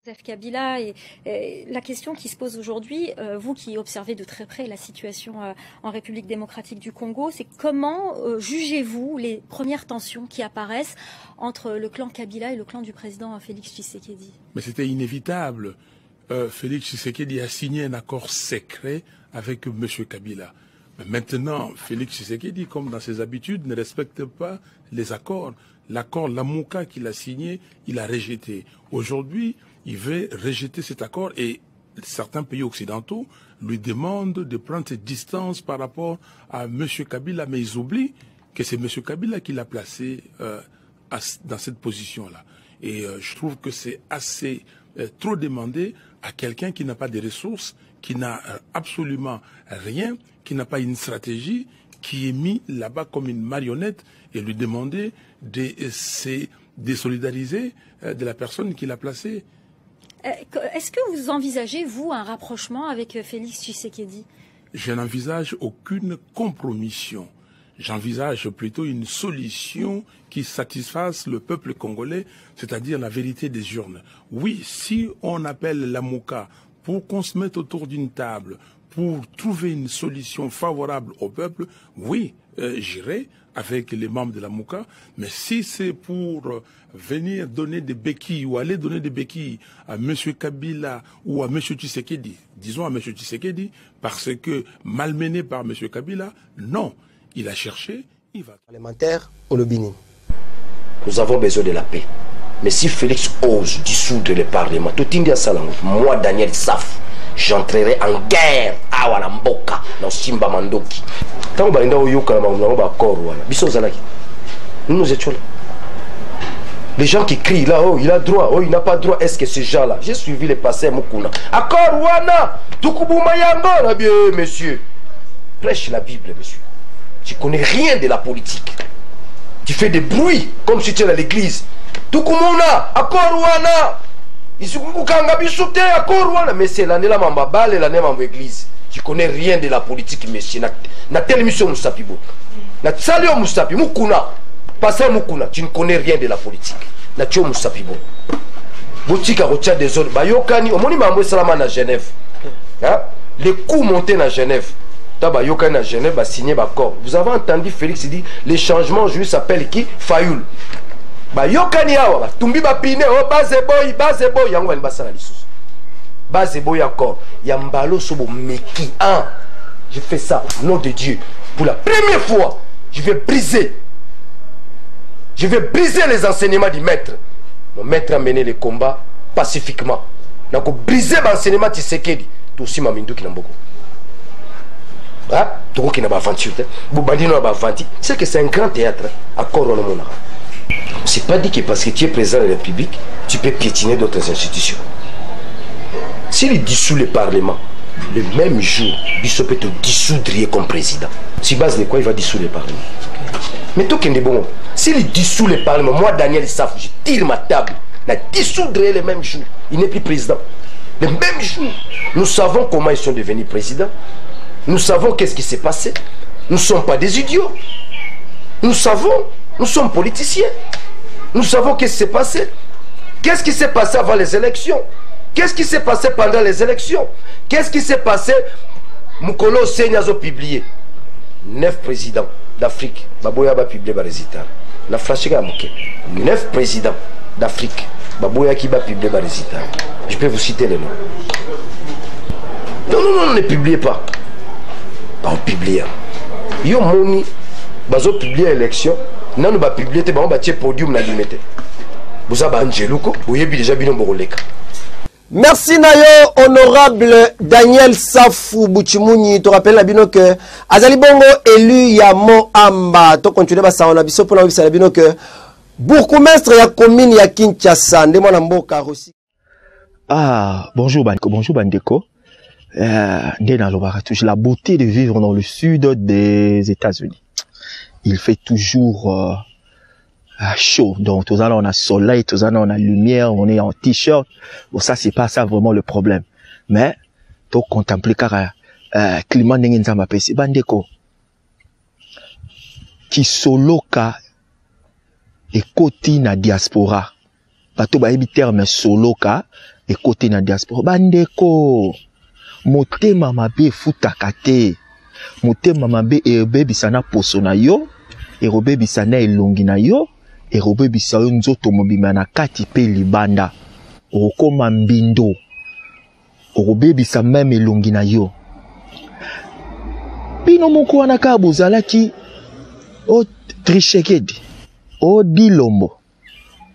Joseph Kabila, et la question qui se pose aujourd'hui, vous qui observez de très près la situation en République démocratique du Congo, c'est comment jugez-vous les premières tensions qui apparaissent entre le clan Kabila et le clan du président Félix Tshisekedi? Mais c'était inévitable. Félix Tshisekedi a signé un accord secret avec M. Kabila. Mais maintenant, Félix Tshisekedi, comme dans ses habitudes, ne respecte pas les accords. L'accord Lamuka qu'il a signé, il a rejeté. Aujourd'hui, il veut rejeter cet accord et certains pays occidentaux lui demandent de prendre ses distances par rapport à M. Kabila, mais ils oublient que c'est M. Kabila qui l'a placé dans cette position-là. Et je trouve que c'est assez trop demandé à quelqu'un qui n'a pas de ressources, qui n'a absolument rien, qui n'a pas une stratégie, qui est mis là-bas comme une marionnette et lui demander de se désolidariser de la personne qui l'a placé. Est-ce que vous envisagez, vous, un rapprochement avec Félix Tshisekedi? Je n'envisage aucune compromission. J'envisage plutôt une solution qui satisfasse le peuple congolais, c'est-à-dire la vérité des urnes. Oui, si on appelle Lamuka pour qu'on se mette autour d'une table, pour trouver une solution favorable au peuple, oui, j'irai avec les membres de la Mouka, mais si c'est pour venir donner des béquilles ou aller donner des béquilles à M. Kabila ou à M. Tshisekedi, disons à M. Tshisekedi, parce que malmené par M. Kabila, non, il a cherché, il va... Parlementaire au Lobini. Nous avons besoin de la paix. Mais si Félix ose dissoudre le Parlement, tout India Salam, moi Daniel Saf, j'entrerai en guerre à Walamboka, dans Simba Mandoki. Tant que nous étions là. Les gens qui crient là, oh il a droit, oh il n'a pas droit, est-ce que ces gens-là, j'ai suivi les passés à Mukuna. Accord Wana, Tukubumayango, bien monsieur. Prêche la Bible, monsieur. Tu connais rien de la politique. Tu fais des bruits comme si tu es à l'église. Tukumuna, accord Wana. Mais c'est l'année là, ma balle et l'année ma église. Tu connais rien de la politique, monsieur. Na telle émission Moussapibo. Na salio Moussapi, Mukuna. Passez Mukuna, tu ne connais rien de la politique. Na tio Moussapibo. Boutique à Rotia des autres. Bayokani, au moni mambo salama na Genève. Les coups montés na Genève. Tabayokani na Genève a signé l'accord. Vous avez entendu Félix dit les changements aujourd'hui s'appellent qui? Fayoul. Bayokani awa, tumbi bapine, oh baseboy, yango bani basala lisusu. Baseboy accord. Yambalo sobo meki. Je fais ça au nom de Dieu. Pour la première fois, je vais briser les enseignements du maître. Mon maître a mené les combats pacifiquement. Donc, briser l'enseignement de Tshisekedi. Tout aussi, Mamindou qui n'a beaucoup. Tout qui n'a pas aventure. Boubandino n'a pas aventure. C'est que c'est un grand théâtre. Accord au monde. C'est pas dit que parce que tu es président de la République, tu peux piétiner d'autres institutions. S'il dissout le Parlement, le même jour, il peut te dissoudre comme président. Sur base de quoi il va dissoudre le Parlement? Mais tout est bon. S'il dissout le Parlement, moi Daniel Saf, je tire ma table, la dissoudrai le même jour. Il n'est plus président. Le même jour. Nous savons comment ils sont devenus présidents. Nous savons qu'est-ce qui s'est passé. Nous ne sommes pas des idiots. Nous savons. Nous sommes politiciens. Nous savons qu'est-ce qui s'est passé. Qu'est-ce qui s'est passé avant les élections? Qu'est-ce qui s'est passé pendant les élections? Qu'est-ce qui s'est passé? Mukolo Senyazo publié 9 présidents d'Afrique. Baboya va publier les résultats. La flashika Mouké. 9 présidents d'Afrique. Baboya qui va publier les résultats. Je peux vous citer les noms. Non, ne publiez pas. On publie. Yo moni, bazo publier l'élection. Non, nous va publier, on va tirer podium na limite. Vous avez Angeluko, vous avez déjà bien boroleka. Merci Nayo, honorable Daniel Safou Bouchimouni. Tu rappelles la bino que Azali Bongo élu Yamo Amba. Tu continues à savoir la biso pour la la bino que bourgmestre ya commune ya Kinshasa ndemo na mboka aussi. Bonjour Bandeko. La beauté de vivre dans le sud des États-Unis. Il fait toujours chaud. Donc, tout ça, on a soleil, tout ça, on a lumière, on est en t-shirt. Bon, ça, c'est pas ça vraiment le problème. Mais, tu contempler car climat n'engen ça m'appelle c'est Bandeko. Qui soloka et côté na diaspora. Bato ba ebi terme soloka et côté na diaspora bandeko motema mabe futaka te motema mabe ebebisa na poso na yo erobebisa na elongi na yo erobebisa yo nzoto mobima na kati pe libanda okoma mbindo orobebisa meme elongi na yo bino moko wana ka bozalaki o Tshisekedi o Dilombo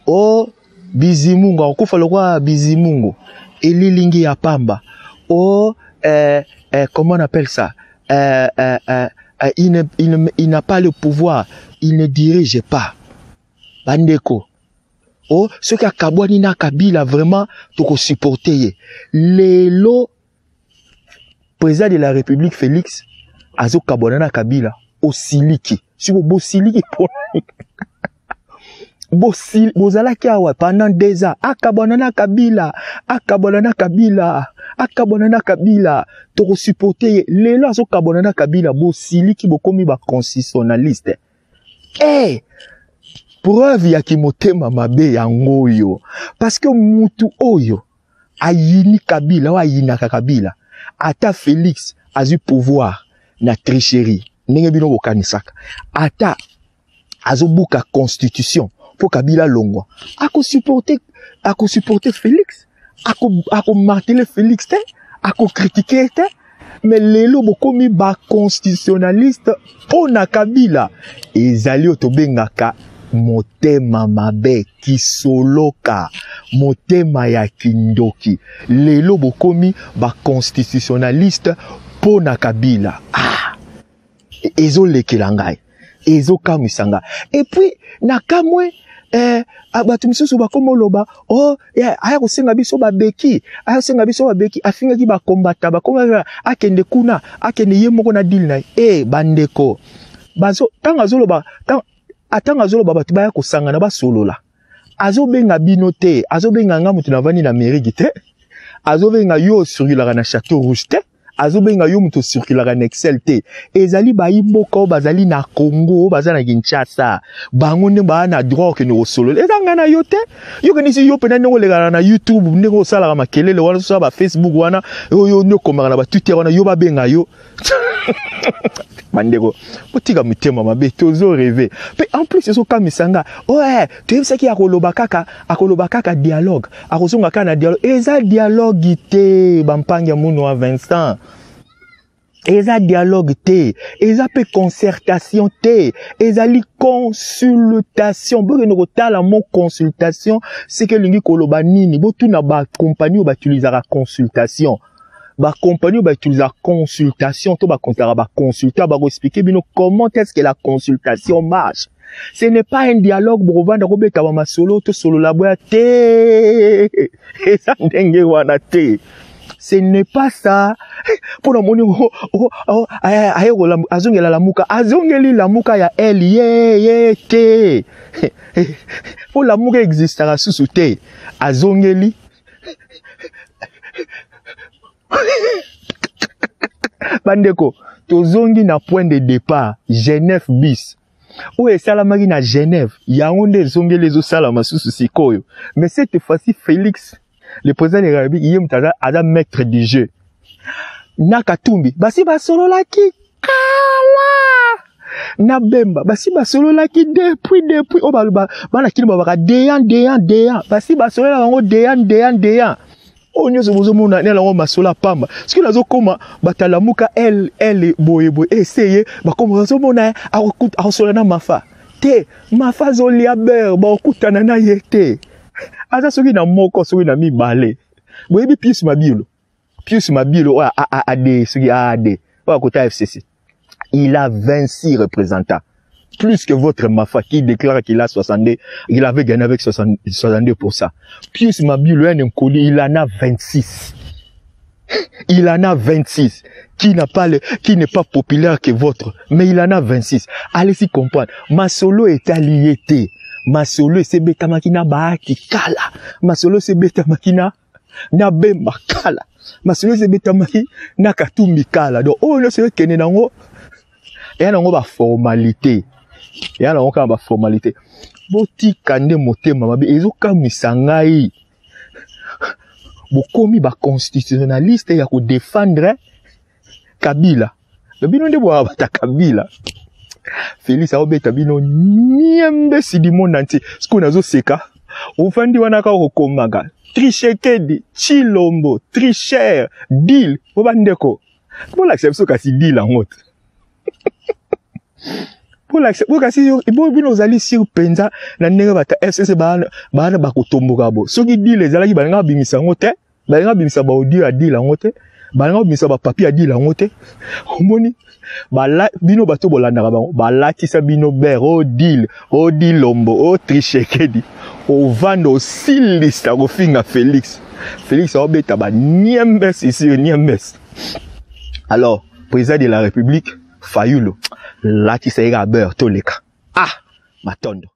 o Bizimungu akufa lokwa Bizimungu elilingi ya pamba o comment on appelle ça il n'a pas le pouvoir, il ne dirige pas bandeko oh ce qui a kabwani na Kabila vraiment toko supporter lelo président de la République Félix azo kabwana na Kabila osiliki si bo siliki pour bozalaki awa pendant 2 ans akabwana na Kabila toko supporter lelo azo kabwana na Kabila bo siliki bokomi ba constitutionnaliste preuve ya kimotema mabe yango oyo parce que mutu oyo ayini Kabila wa ayinaka Kabila ata Félix azu pouvoir na tricherie ndenge bino bokanisaka ata azobuka constitution pour Kabila longwa ako supporter Félix ako marteler Félix te ako critiquer te mais lelo bokomi ba constitutionnaliste pona Kabila ezali otobengaka motema mabe kisoloka motema ya kindoki lelo bokomi ba constitutionnaliste pona Kabila ezo lekela ngai ezo kamisanga et puis nakamwe abatu misusu bakomo loba aya kosenga biso babeki afingaki bakombata bakoma akende kuna akende ye moko na deal na bandeko bazo tanga zoloba atanga zoloba batu baya kosangana basolola azobenga bino te azobenga nga mutu navani na mairie te azobenga yo circulaka na Château Rouge te azobenga yo mutu circulaka na Excel te ezali bayimboka bazali na Congo bazali na Kinshasa bango nde ba na droit que no solola ezanga na yo te yo kenisi yo pena ndeko legana na YouTube ndeko sala makelele wana so ba Facebook wana yo no komaka na ba Twitter wana yo babenga yo bandeko botika mitema mabe tozo rêver pe en plus eso kamisanga tu sais ki akoloba kaka dialogue akozonga kana dialogue eza dialogue te bampangi muno wa Vincent eza dialogue te eza pe concertation te ezali consultation bo no kotala mo consultation c'est que lingi koloba nini bo tuna ba compagnie ba utilisera consultation ba compagnie ba utiliser consultation to ba kontara ba consultant ba expliquer bino comment est-ce que la consultation marche. Ce n'est pas un dialogue pour vendre robeta ba masolo to solo la boya te esa ndenge wana te. Ce n'est pas ça. Pour le moment azongela la muka ya el ye te. Pour la muka existera sous te azongeli bandeko tozongi na point de départ Genève bis oye salamaki na Genève yango nde zongeli ezosalama susu sikoyo mais cette fois-ci Félix le président de la République yé mutaza aza maître du jeu na Katumbi basi basololaki kala na Bemba basi basololaki depuis o bana kini babaka deyan basi basolola bango deyan onyo zobozo mona ne lango masola pamba siki nazo koma batalamuka el boye essayer bakoma zo mona akosola na mafa te mafa zo liaber ba okutana na yete aza soki na moko soki na mibale boyebi Pius Mabilo ade soki ade wa kota FCC il a 26 représentants plus que votre Mafa qui déclare qu'il a 62, il avait gagné avec 62%. Pius Mabilo il en a 26. Il en a 26. Qui n'est pas populaire que votre, mais il en a 26. Allez-y comprendre. Masolo est allié. Masolo c'est beta makina baaki kala. Masolo c'est beta makina na bemba kala. Masolo c'est beta maki na Katumbi kala. Donc oh no c'est kene nango. Et nango ba formalité. Ya na oka ba formalité boti kande motema mabe ezokamisa ngai bokomi ba constitutionnaliste ya ko défendre Kabila. Mais bino nde boa bata Kabila. Félix a obeta bino niembe si du monde entier. Ce qu'on a zo seka. Ofandi wana ka okomaga. Trichekedi, Chilombo, Tricher, Deal, Obandeko. Pour l'accepter kasi Deal en haute. Pour l'accepter kasi bo bino zali sur penza na ndenge bata SS bana bakotomboka bo. Soki Deal ezalaki balinga bimisa ngote, balinga bimisa ba audio a Deal en haute, balinga bimisa ba papier a Deal en haute. Omoni bala bino bato bolandaka bango balatisa bino ber o Deal Lombo o Trichekedi o vando silista ko finga Félix a obeta ba niembes ici niembes. Alors président de la République Fayulu latisa ega ber toleka matondo